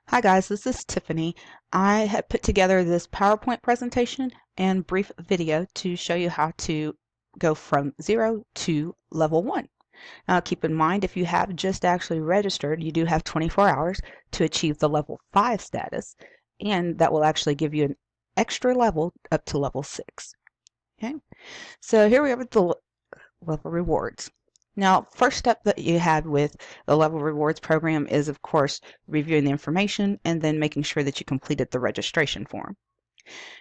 Hi guys, this is Tiffany. I have put together this PowerPoint presentation and brief video to show you how to go from 0 to level 1. Now keep in mind, if you have just actually registered, you do have 24 hours to achieve the level 5 status, and that will actually give you an extra level up to level 6. Okay, so here we have the level rewards. Now, first step that you had with the level rewards program is, of course, reviewing the information and then making sure that you completed the registration form.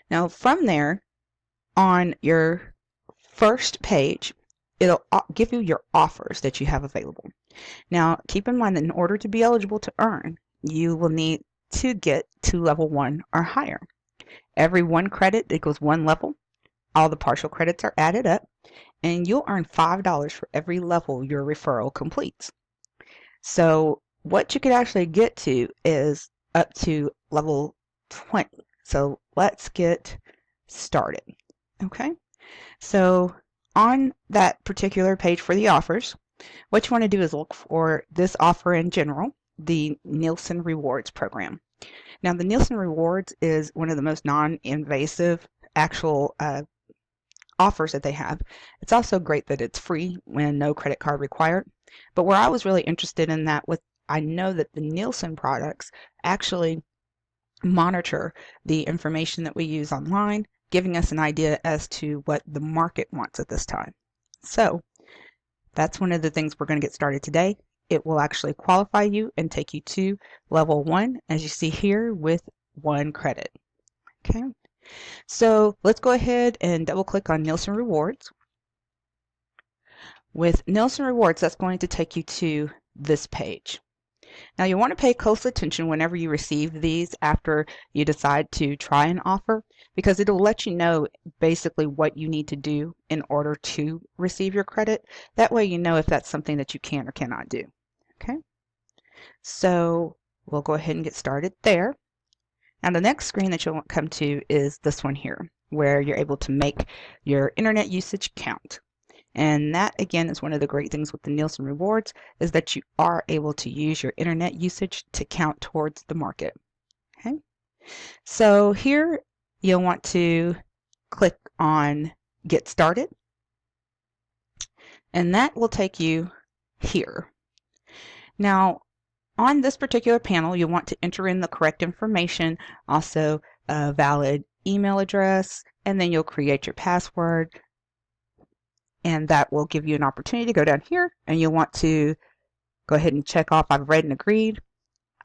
Now, from there, on your first page, it'll give you your offers that you have available. Now, keep in mind that in order to be eligible to earn, you will need to get to level 1 or higher. Every 1 credit equals 1 level. All the partial credits are added up, and you'll earn $5 for every level your referral completes. So what you could actually get to is up to level 20. So let's get started. Okay, so on that particular page for the offers, what you want to do is look for this offer in general, the Nielsen Rewards program. Now, the Nielsen Rewards is one of the most non-invasive actual offers that they have. It's also great that it's free when no credit card required. But where I was really interested in that I know that the Nielsen products actually monitor the information that we use online, giving us an idea as to what the market wants at this time. So that's one of the things we're going to get started today. It will actually qualify you and take you to level 1, as you see here, with 1 credit. Okay. So let's go ahead and double click on Nielsen Rewards. With Nielsen Rewards, that's going to take you to this page. Now you want to pay close attention whenever you receive these after you decide to try an offer, because it'll let you know basically what you need to do in order to receive your credit. That way you know if that's something that you can or cannot do. Okay, so we'll go ahead and get started there. Now the next screen that you'll come to is this one here, where you're able to make your internet usage count. And that, again, is one of the great things with the Nielsen Rewards, is that you are able to use your internet usage to count towards the market. Okay, so here you'll want to click on Get Started, and that will take you here. Now, on this particular panel, you'll want to enter in the correct information, also a valid email address, and then you'll create your password, and that will give you an opportunity to go down here, and you'll want to go ahead and check off I've read and agreed.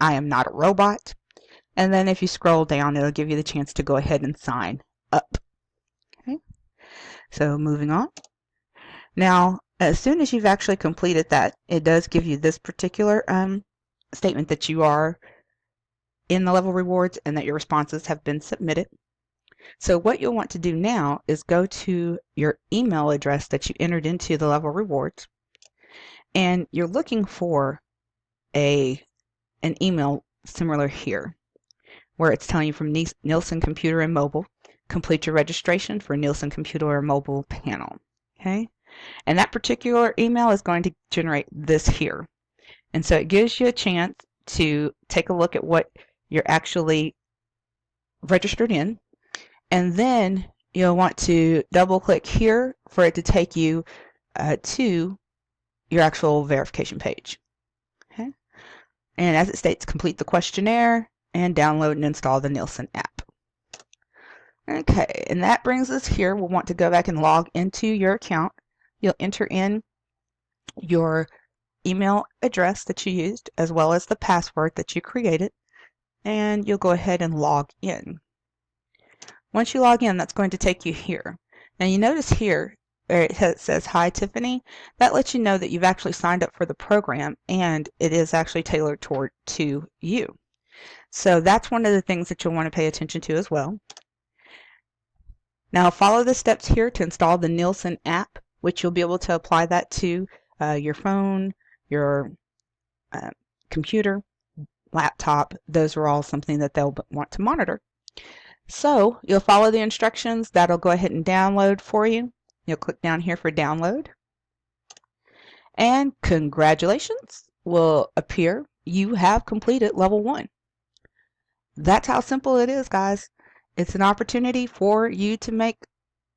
I am not a robot. And then if you scroll down, it'll give you the chance to go ahead and sign up. Okay, so moving on. Now, as soon as you've actually completed that, it does give you this particular statement that you are in the level rewards and that your responses have been submitted. So what you'll want to do now is go to your email address that you entered into the level rewards, and you're looking for an email similar here, where it's telling you from Nielsen Computer and Mobile, complete your registration for Nielsen Computer or Mobile panel. Okay, and that particular email is going to generate this here. And so it gives you a chance to take a look at what you're actually registered in, and then you'll want to double click here for it to take you to your actual verification page. Okay, and as it states, complete the questionnaire and download and install the Nielsen app. Okay, and that brings us here. We'll want to go back and log into your account. You'll enter in your email address that you used, as well as the password that you created, and you'll go ahead and log in. Once you log in, that's going to take you here. Now you notice here where it says, "Hi Tiffany," that lets you know that you've actually signed up for the program and it is actually tailored to you. So that's one of the things that you'll want to pay attention to as well. Now follow the steps here to install the Nielsen app, which you'll be able to apply that to your phone, your computer, laptop. Those are all something that they'll want to monitor. So you'll follow the instructions. That'll go ahead and download for you. You'll click down here for download. And congratulations will appear. You have completed level 1. That's how simple it is, guys. It's an opportunity for you to make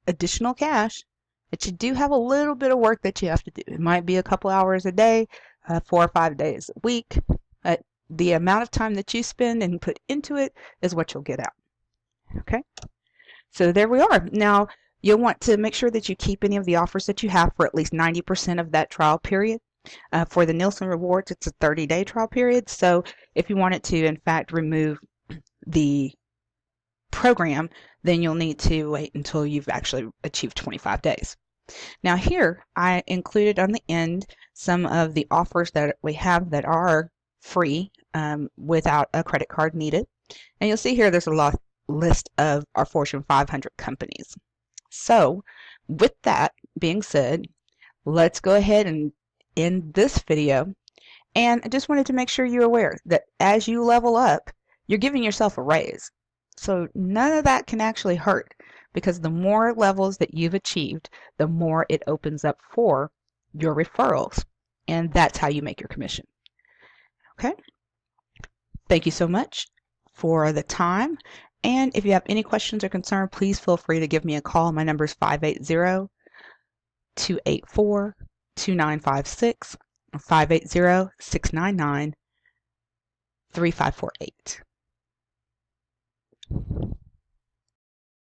additional cash, but you do have a little bit of work that you have to do. It might be a couple hours a day, 4 or 5 days a week. The amount of time that you spend and put into it is what you'll get out. Okay, so there we are. Now, you'll want to make sure that you keep any of the offers that you have for at least 90% of that trial period. For the Nielsen Rewards, it's a 30-day trial period. So if you wanted to, in fact, remove the program, then you'll need to wait until you've actually achieved 25 days. Now here, I included on the end some of the offers that we have that are free without a credit card needed. And you'll see here there's a list of our Fortune 500 companies. So with that being said, let's go ahead and end this video. And I just wanted to make sure you're aware that as you level up, you're giving yourself a raise. So none of that can actually hurt, because the more levels that you've achieved, the more it opens up for your referrals. And that's how you make your commission. Okay? Thank you so much for the time. And if you have any questions or concern, please feel free to give me a call. My number is 580-284-2956, 580-699-3548.